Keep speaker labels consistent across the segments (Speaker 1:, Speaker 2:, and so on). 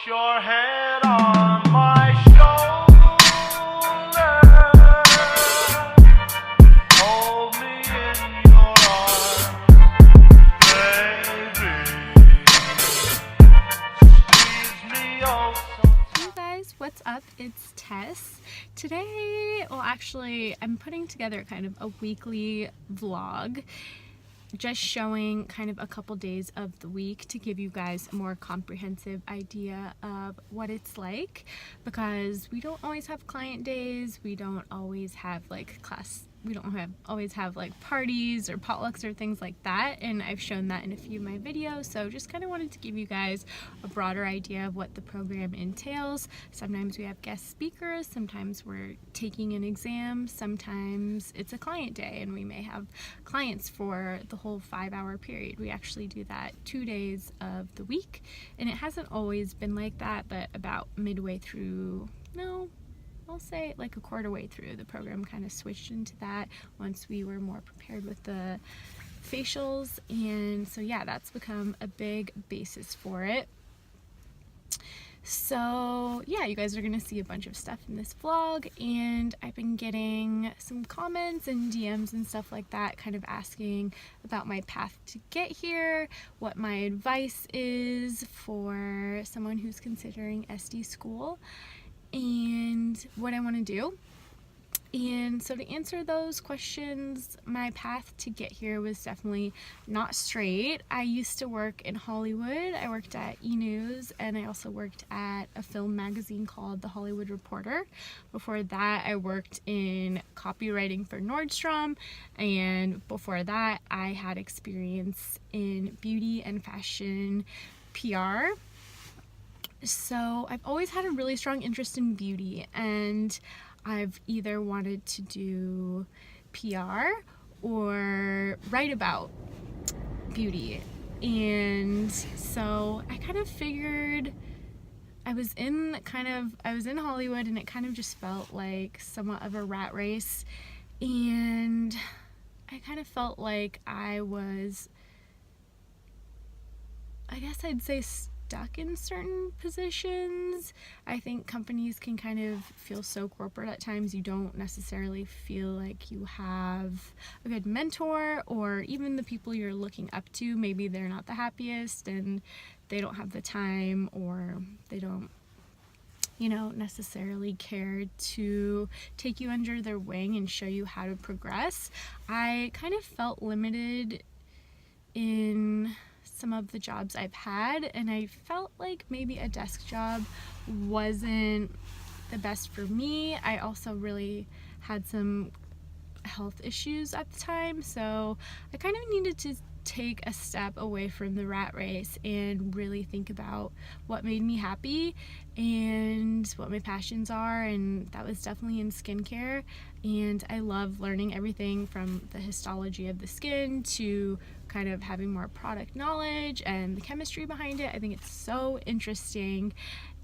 Speaker 1: your head on my shoulder. Hold me in your arms, baby. Squeeze me oh so.
Speaker 2: Hey guys, what's up? It's Tess. Today, well actually, I'm putting together kind of a weekly vlog, just showing kind of a couple days of the week to give you guys a more comprehensive idea of what it's like, because we don't always have client days, we don't always have like always have like parties or potlucks or things like that, and I've shown that in a few of my videos. So just kind of wanted to give you guys a broader idea of what the program entails. Sometimes we have guest speakers, sometimes we're taking an exam, sometimes it's a client day and we may have clients for the whole 5-hour period. We actually do that 2 days of the week, and it hasn't always been like that, but about midway through, no, I'll say like a quarter way through, the program kind of switched into that once we were more prepared with the facials. And so yeah, that's become a big basis for it. So yeah, you guys are gonna see a bunch of stuff in this vlog, and I've been getting some comments and DMs and stuff like that, kind of asking about my path to get here, what my advice is for someone who's considering Estie school, and what I want to do. And so to answer those questions, my path to get here was definitely not straight. I used to work in Hollywood. I worked at E! and I also worked at a film magazine called The Hollywood Reporter. Before that, I worked in copywriting for Nordstrom, and before that, I had experience in beauty and fashion PR. So I've always had a really strong interest in beauty, and I've either wanted to do PR or write about beauty. And so I kind of figured I was in Hollywood, and it kind of just felt like somewhat of a rat race, and I kind of felt like I was, I guess I'd say, stuck in certain positions. I think companies can kind of feel so corporate at times. You don't necessarily feel like you have a good mentor, or even the people you're looking up to, maybe they're not the happiest and they don't have the time, or they don't, necessarily care to take you under their wing and show you how to progress. I kind of felt limited in some of the jobs I've had, and I felt like maybe a desk job wasn't the best for me. I also really had some health issues at the time, so I kind of needed to take a step away from the rat race and really think about what made me happy and what my passions are, and that was definitely in skincare. And I love learning everything from the histology of the skin to kind of having more product knowledge and the chemistry behind it. I think it's so interesting,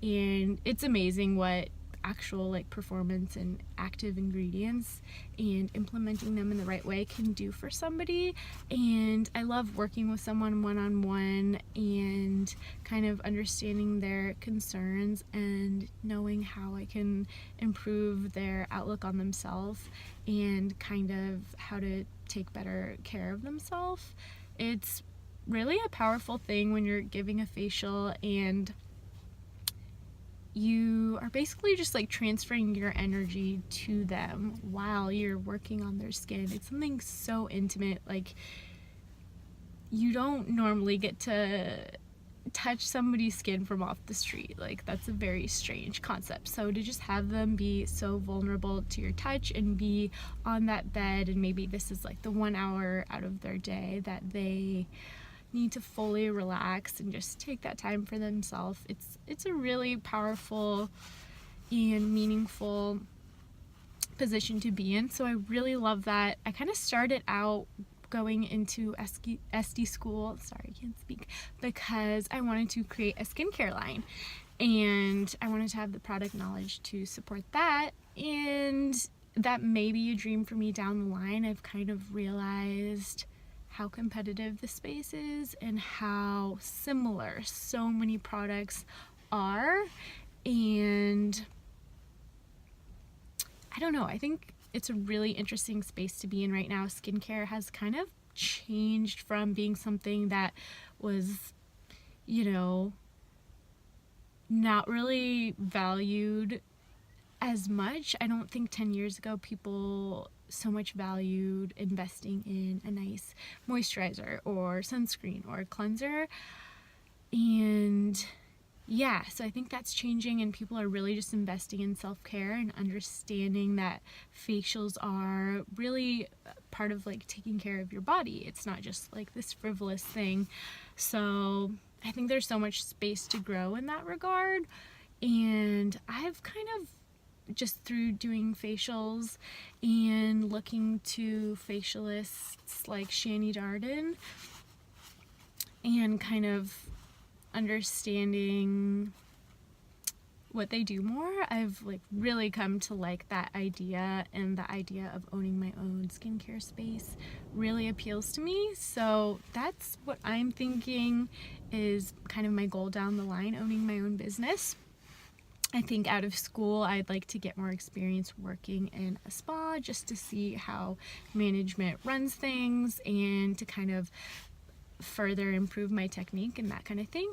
Speaker 2: and it's amazing what actual performance and active ingredients and implementing them in the right way can do for somebody. And I love working with someone one-on-one and kind of understanding their concerns and knowing how I can improve their outlook on themselves and kind of how to take better care of themselves. It's really a powerful thing when you're giving a facial and you are basically just transferring your energy to them while you're working on their skin. It's something so intimate. You don't normally get to touch somebody's skin from off the street. That's a very strange concept. So to just have them be so vulnerable to your touch and be on that bed, and maybe this is the 1 hour out of their day that they need to fully relax and just take that time for themselves. It's a really powerful and meaningful position to be in. So I really love that. I kind of started out going into Estie school, sorry, I can't speak, because I wanted to create a skincare line, and I wanted to have the product knowledge to support that. And that may be a dream for me down the line. I've kind of realized how competitive the space is and how similar so many products are. And I don't know, I think it's a really interesting space to be in right now. Skincare has kind of changed from being something that was, you know, not really valued as much. I don't think 10 years ago people so much valued investing in a nice moisturizer or sunscreen or cleanser. And yeah, so I think that's changing, and people are really just investing in self-care and understanding that facials are really part of like taking care of your body. It's not just like this frivolous thing. So I think there's so much space to grow in that regard. And I've kind of, just through doing facials and looking to facialists like Shani Darden and kind of understanding what they do more, I've like really come to like that idea, and the idea of owning my own skincare space really appeals to me. So that's what I'm thinking is kind of my goal down the line, owning my own business. I think out of school I'd like to get more experience working in a spa just to see how management runs things and to kind of further improve my technique and that kind of thing.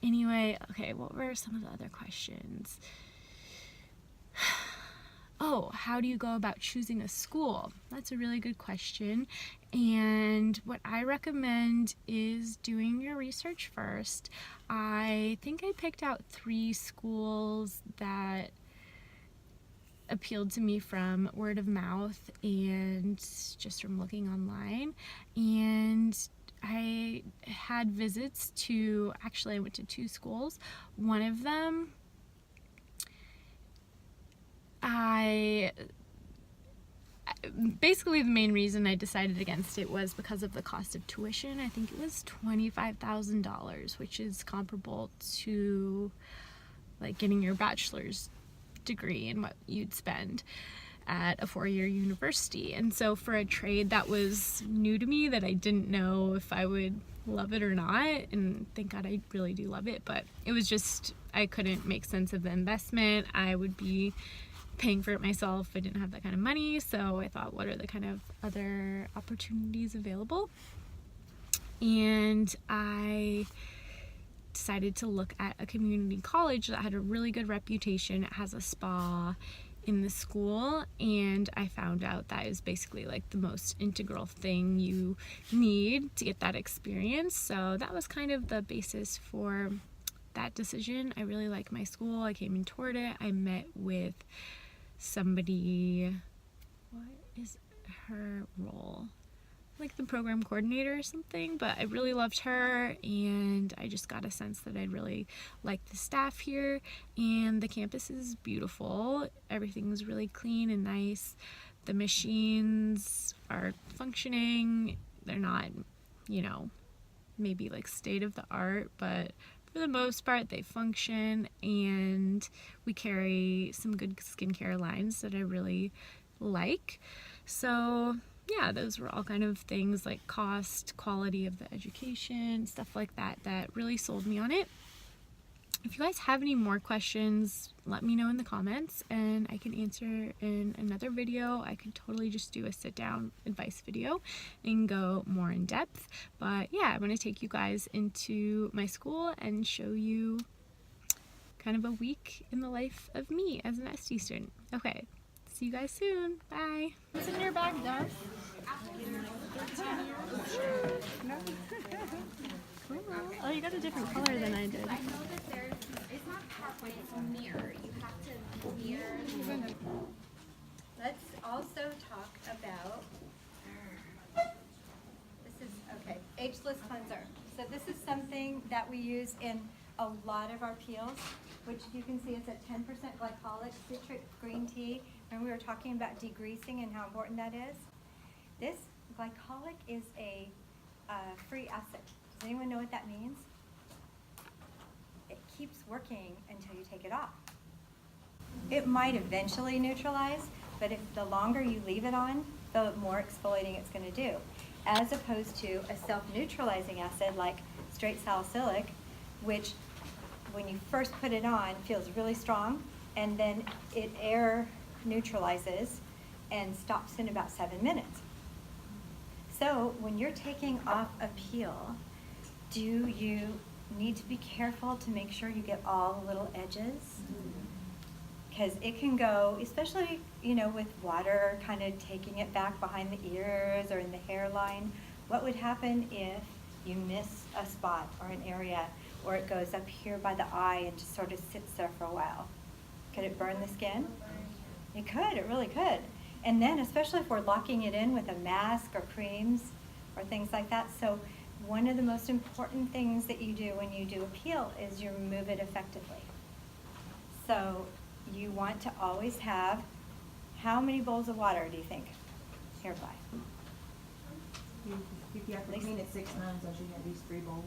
Speaker 2: Anyway, okay, what were some of the other questions? Oh, how do you go about choosing a school? That's a really good question. And what I recommend is doing your research first. I think I picked out 3 schools that appealed to me from word of mouth and just from looking online. And I had visits to, actually I went to 2 schools. One of them, basically the main reason I decided against it was because of the cost of tuition. I think it was $25,000, which is comparable to like getting your bachelor's degree and what you'd spend at a 4-year university. And so for a trade that was new to me, that I didn't know if I would love it or not, and thank God I really do love it, but it was just, I couldn't make sense of the investment. I would be paying for it myself. I didn't have that kind of money, so I thought, what are the kind of other opportunities available? And I decided to look at a community college that had a really good reputation. It has a spa in the school, and I found out that is basically like the most integral thing you need to get that experience. So that was kind of the basis for that decision. I really like my school. I came and toured it. I met with somebody, what is her role? Like the program coordinator or something, but I really loved her, and I just got a sense that I'd really like the staff here, and the campus is beautiful. Everything's really clean and nice. The machines are functioning. They're not, you know, maybe like state of the art, but for the most part they function, and we carry some good skincare lines that I really like. So yeah, those were all kind of things like cost, quality of the education, stuff like that, that really sold me on it. If you guys have any more questions, let me know in the comments and I can answer in another video. I could totally just do a sit down advice video and go more in depth. But yeah, I'm going to take you guys into my school and show you kind of a week in the life of me as an Estie student. Okay, see you guys soon. Bye. What's in your bag, Dove? Oh, you got a different color than I did.
Speaker 3: I know that there's, it's not halfway, it's a mirror. You have to mirror. Let's also talk about, this is, okay, ageless cleanser. So this is something that we use in a lot of our peels, which you can see it's a 10% glycolic citric green tea. And we were talking about degreasing and how important that is. This glycolic is a free acid. Does anyone know what that means? It keeps working until you take it off. It might eventually neutralize, but if the longer you leave it on, the more exfoliating it's going to do. As opposed to a self-neutralizing acid like straight salicylic, which when you first put it on, feels really strong, and then it air neutralizes and stops in about 7 minutes. So when you're taking off a peel, do you need to be careful to make sure you get all the little edges? Because it can go, especially, you know, with water kind of taking it back behind the ears or in the hairline. What would happen if you miss a spot or an area, or it goes up here by the eye and just sort of sits there for a while? Could it burn the skin? It could, it really could. And then especially if we're locking it in with a mask or creams or things like that. So one of the most important things that you do when you do a peel is you remove it effectively. So you want to always have, how many bowls of water do you think? Here, by.
Speaker 4: If you have to clean it 6 times, I should have these 3 bowls.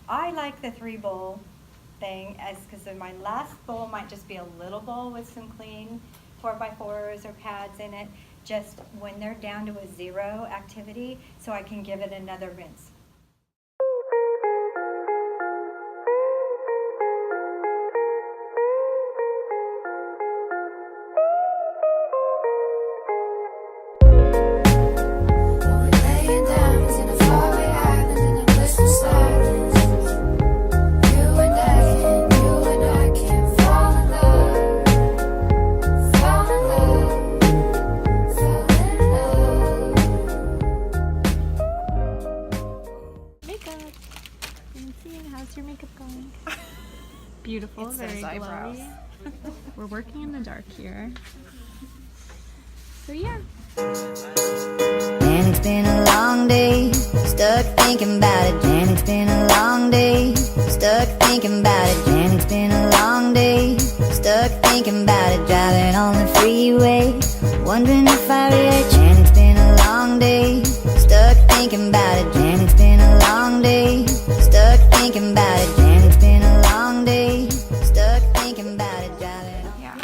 Speaker 3: I like the 3-bowl thing, as because my last bowl might just be a little bowl with some clean 4x4s or pads in it, just when they're down to a 0 activity, so I can give it another rinse.
Speaker 2: How's your makeup going? Beautiful,
Speaker 5: It
Speaker 2: very
Speaker 5: says eyebrows.
Speaker 2: glowy. We're working in the dark here. So yeah.
Speaker 6: And it's been a long day, stuck thinking about it. And it's been a long day, stuck thinking about it. And it's been a long day, stuck thinking about it. Driving on the freeway, wondering if I reach. And it's been a long day, stuck thinking about it. And it's been a long day, stuck thinking about it. And it's been a long day, stuck thinking about it. Driving on.
Speaker 5: Yeah.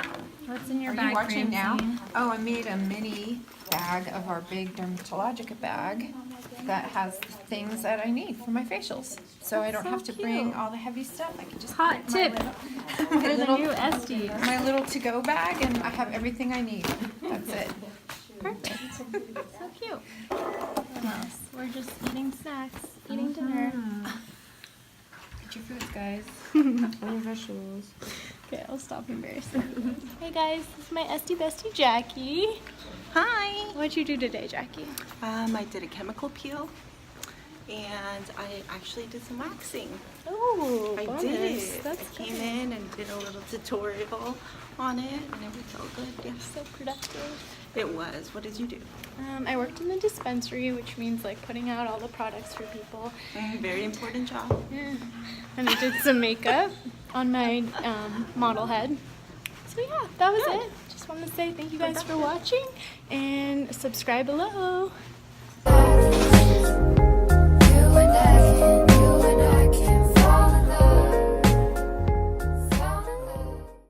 Speaker 2: What's in your
Speaker 5: Are
Speaker 2: bag,
Speaker 5: you watching now?
Speaker 2: Francine?
Speaker 5: Oh, I made a mini bag of our big Dermatologica bag that has things that I need for my facials. So I don't
Speaker 2: so
Speaker 5: have to bring
Speaker 2: cute.
Speaker 5: all the heavy stuff. I can just
Speaker 2: Hot
Speaker 5: put my
Speaker 2: tip
Speaker 5: little,
Speaker 2: for the new Estie.
Speaker 5: my little to-go bag, and I have everything I need. That's it.
Speaker 2: Perfect. So cute. What else? We're just eating snacks, eating dinner.
Speaker 5: Get your foods, guys.
Speaker 2: Only vegetables. Okay, I'll stop embarrassing. Hey guys, this is my Estie bestie Jackie.
Speaker 7: Hi!
Speaker 2: What'd you do today, Jackie?
Speaker 7: I did a chemical peel and I actually did some waxing.
Speaker 2: Oh,
Speaker 7: I
Speaker 2: bonus.
Speaker 7: did.
Speaker 2: That's
Speaker 7: I came in and did a little tutorial on it and it was all good. Yes,
Speaker 2: so productive.
Speaker 7: it was. What did you do?
Speaker 2: I worked in the dispensary, which means like putting out all the products for people.
Speaker 7: Very important job.
Speaker 2: Yeah. And I did some makeup on my model head. So yeah, that was it. Just wanted to say thank you guys for watching and subscribe below.